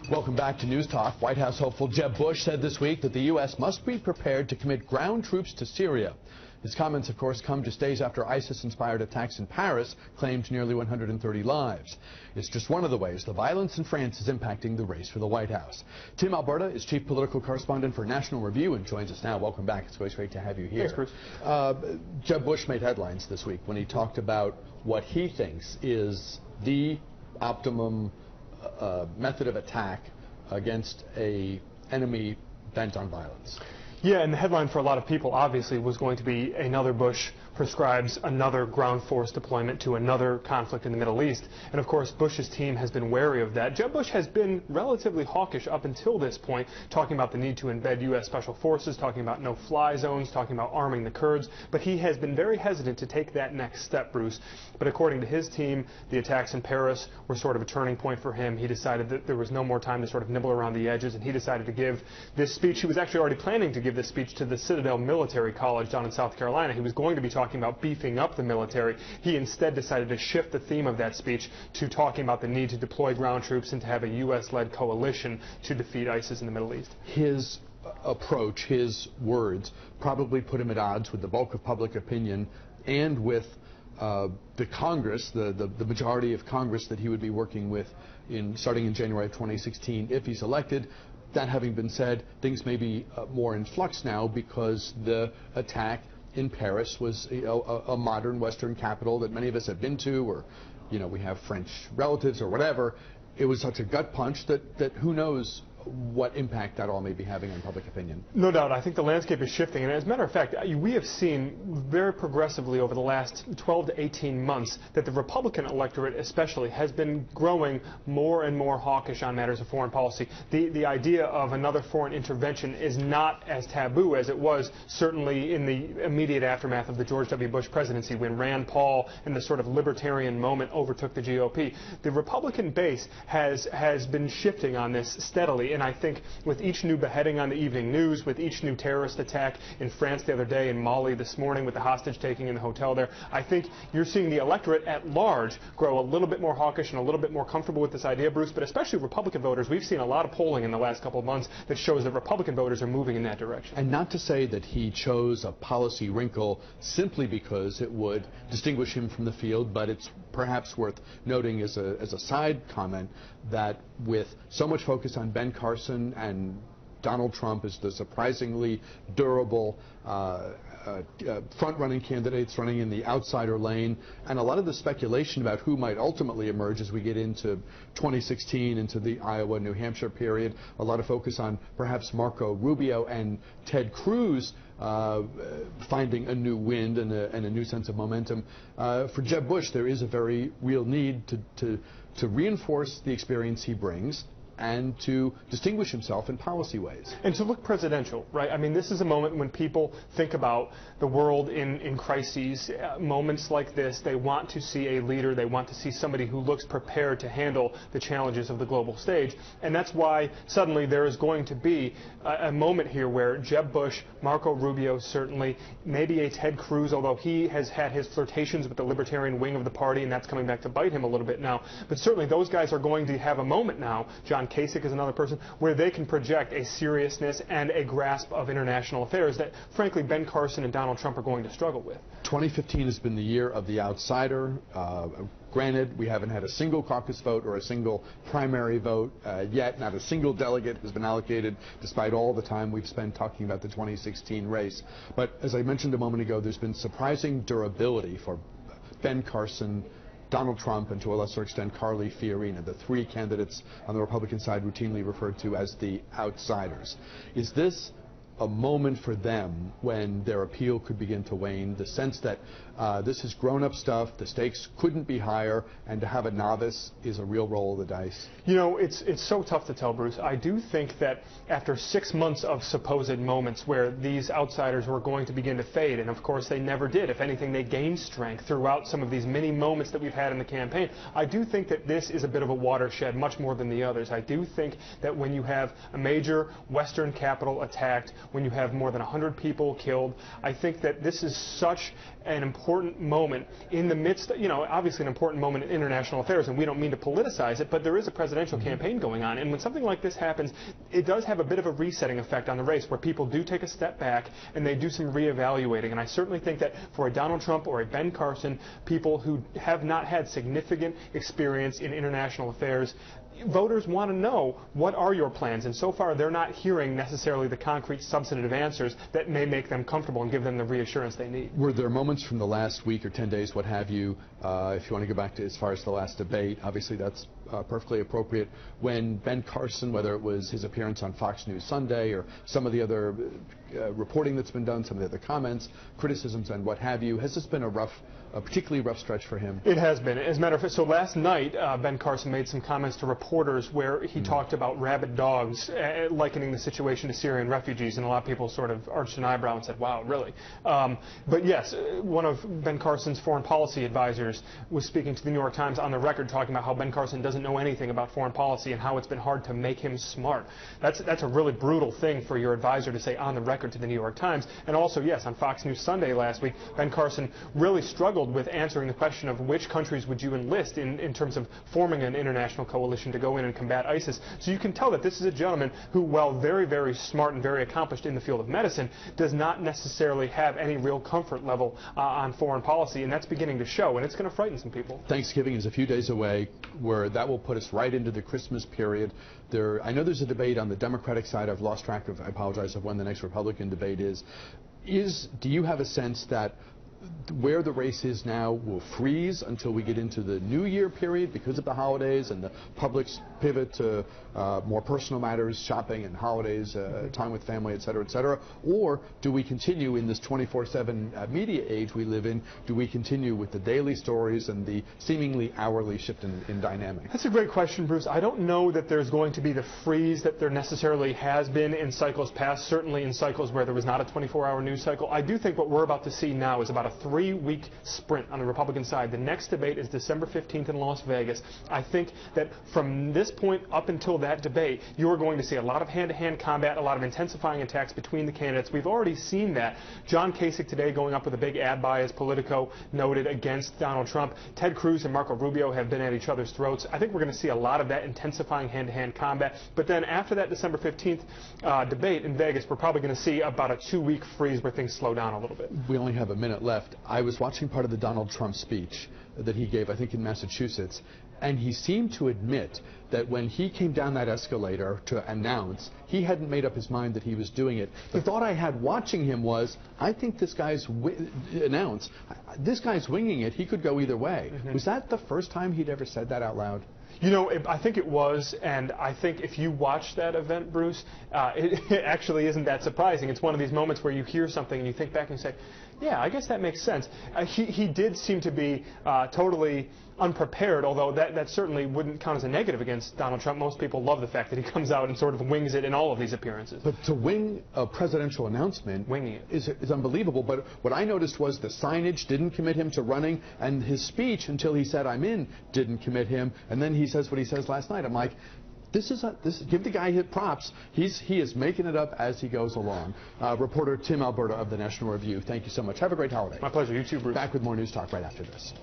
Welcome back to News Talk. White House hopeful Jeb Bush said this week that the U.S. must be prepared to commit ground troops to Syria. His comments, of course, come just days after ISIS-inspired attacks in Paris claimed nearly 130 lives. It's just one of the ways the violence in France is impacting the race for the White House. Tim Alberta is chief political correspondent for National Review and joins us now. Welcome back. It's always great to have you here. Thanks, Bruce. Jeb Bush made headlines this week when he talked about what he thinks is the optimum method of attack against an enemy bent on violence. Yeah, and the headline for a lot of people obviously was going to be another Bush prescribes another ground force deployment to another conflict in the Middle East. And of course, Bush's team has been wary of that. Jeb Bush has been relatively hawkish up until this point, talking about the need to embed U.S. Special Forces, talking about no-fly zones, talking about arming the Kurds. But he has been very hesitant to take that next step, Bruce. But according to his team, the attacks in Paris were sort of a turning point for him. He decided that there was no more time to sort of nibble around the edges, and he decided to give this speech. He was actually already planning to give this speech to the Citadel Military College down in South Carolina. He was going to be talking about beefing up the military. He instead decided to shift the theme of that speech to talking about the need to deploy ground troops and to have a U.S.-led coalition to defeat ISIS in the Middle East. His approach, his words, probably put him at odds with the bulk of public opinion and with the Congress, the majority of Congress that he would be working with starting in January of 2016 if he's elected. That having been said, things may be more in flux now because the attack in Paris was a modern Western capital that many of us have been to, or we have French relatives or whatever. It was such a gut punch that who knows what impact that all may be having on public opinion. No doubt. I think the landscape is shifting. And as a matter of fact, we have seen very progressively over the last 12 to 18 months that the Republican electorate especially has been growing more and more hawkish on matters of foreign policy. The idea of another foreign intervention is not as taboo as it was certainly in the immediate aftermath of the George W. Bush presidency when Rand Paul and the sort of libertarian moment overtook the GOP. The Republican base has been shifting on this steadily. And I think with each new beheading on the evening news, with each new terrorist attack in France the other day, in Mali this morning with the hostage taking in the hotel there, I think you're seeing the electorate at large grow a little bit more hawkish and a little bit more comfortable with this idea, Bruce, but especially Republican voters. We've seen a lot of polling in the last couple of months that shows that Republican voters are moving in that direction. And not to say that he chose a policy wrinkle simply because it would distinguish him from the field, but it's perhaps worth noting as a side comment that with so much focus on Ben Carson and Donald Trump as the surprisingly durable front-running candidates running in the outsider lane, and a lot of the speculation about who might ultimately emerge as we get into 2016, into the Iowa-New Hampshire period, a lot of focus on perhaps Marco Rubio and Ted Cruz finding a new wind and a new sense of momentum. For Jeb Bush, there is a very real need to reinforce the experience he brings and to distinguish himself in policy ways. And to look presidential, right? I mean, this is a moment when people think about the world in crises. Moments like this, they want to see a leader. They want to see somebody who looks prepared to handle the challenges of the global stage. And that's why suddenly there is going to be a moment here where Jeb Bush, Marco Rubio certainly, maybe a Ted Cruz, although he has had his flirtations with the libertarian wing of the party, and that's coming back to bite him a little bit now. But certainly those guys are going to have a moment now. John Kasich is another person where they can project a seriousness and a grasp of international affairs that, frankly, Ben Carson and Donald Trump are going to struggle with. 2015 has been the year of the outsider. Granted, we haven't had a single caucus vote or a single primary vote yet. Not a single delegate has been allocated, despite all the time we've spent talking about the 2016 race. But as I mentioned a moment ago, there's been surprising durability for Ben Carson, Donald Trump, and to a lesser extent Carly Fiorina, the three candidates on the Republican side routinely referred to as the outsiders. Is this a moment for them when their appeal could begin to wane, the sense that this is grown-up stuff, the stakes couldn't be higher, and to have a novice is a real roll of the dice? You know, it's so tough to tell, Bruce. I do think that after 6 months of supposed moments where these outsiders were going to begin to fade, and of course they never did. If anything, they gained strength throughout some of these mini moments that we've had in the campaign. I do think that this is a bit of a watershed, much more than the others. I do think that when you have a major Western capital attacked, when you have more than 100 people killed, I think that this is such an important important moment in the midst, obviously an important moment in international affairs, and we don't mean to politicize it, but there is a presidential campaign going on, and when something like this happens, it does have a bit of a resetting effect on the race, where people do take a step back and they do some reevaluating. And I certainly think that for a Donald Trump or a Ben Carson, people who have not had significant experience in international affairs, voters want to know, what are your plans? And so far, they're not hearing necessarily the concrete, substantive answers that may make them comfortable and give them the reassurance they need. Were there moments from the last week or 10 days, what have you, if you want to go back to as far as the last debate, obviously that's perfectly appropriate, when Ben Carson, whether it was his appearance on Fox News Sunday or some of the other reporting that's been done, some of the other comments, criticisms, and what have you, has this been a particularly rough stretch for him? It has been. As a matter of fact, so last night, Ben Carson made some comments to reporters where he talked about rabid dogs, likening the situation to Syrian refugees, and a lot of people sort of arched an eyebrow and said, wow, really? But yes, one of Ben Carson's foreign policy advisors was speaking to the New York Times on the record, talking about how Ben Carson doesn't know anything about foreign policy and how it's been hard to make him smart. That's a really brutal thing for your advisor to say on the record to the New York Times. And also, yes, on Fox News Sunday last week, Ben Carson really struggled with answering the question of which countries would you enlist in terms of forming an international coalition to go in and combat ISIS. So you can tell that this is a gentleman who, while very, very smart and very accomplished in the field of medicine, does not necessarily have any real comfort level on foreign policy, and that's beginning to show, and it's going to frighten some people. Thanksgiving is a few days away, where that will put us right into the Christmas period. I know there's a debate on the Democratic side. I've lost track of, I apologize, of when the next Republican debate is. Do you have a sense that where the race is now will freeze until we get into the New Year period because of the holidays and the public's pivot to more personal matters, shopping and holidays, time with family, et cetera, or do we continue in this 24/7 media age we live in? Do we continue with the daily stories and the seemingly hourly shift in dynamic? That's a great question, Bruce. I don't know that there's going to be the freeze that there necessarily has been in cycles past, certainly in cycles where there was not a 24-hour news cycle. I do think what we're about to see now is about a 3-week sprint on the Republican side. The next debate is December 15th in Las Vegas. I think that from this point up until that debate, you are going to see a lot of hand-to-hand combat, a lot of intensifying attacks between the candidates. We've already seen that. John Kasich today going up with a big ad buy, as Politico noted, against Donald Trump. Ted Cruz and Marco Rubio have been at each other's throats. I think we're going to see a lot of that intensifying hand-to-hand combat. But then after that December 15th debate in Vegas, we're probably going to see about a 2-week freeze where things slow down a little bit. We only have a minute left. I was watching part of the Donald Trump speech that he gave, I think in Massachusetts, and he seemed to admit that when he came doing that escalator to announce, he hadn't made up his mind that he was doing it. The thought I had watching him was, I think this guy's this guy's winging it. He could go either way. Was that the first time he'd ever said that out loud? You know, I think it was, and I think if you watch that event, Bruce, it actually isn't that surprising. It's one of these moments where you hear something and you think back and say, yeah, I guess that makes sense. He did seem to be totally unprepared, although that certainly wouldn't count as a negative against Donald Trump. Most people love the fact that he comes out and sort of wings it in all of these appearances. But to wing a presidential announcement winging it is unbelievable. But what I noticed was the signage didn't commit him to running, and his speech, until he said I'm in, didn't commit him. And then he says what he says last night. I'm like, give the guy his props. He is making it up as he goes along. Reporter Tim Alberta of the National Review, thank you so much. Have a great holiday. My pleasure. You too, Bruce. Back with more News Talk right after this.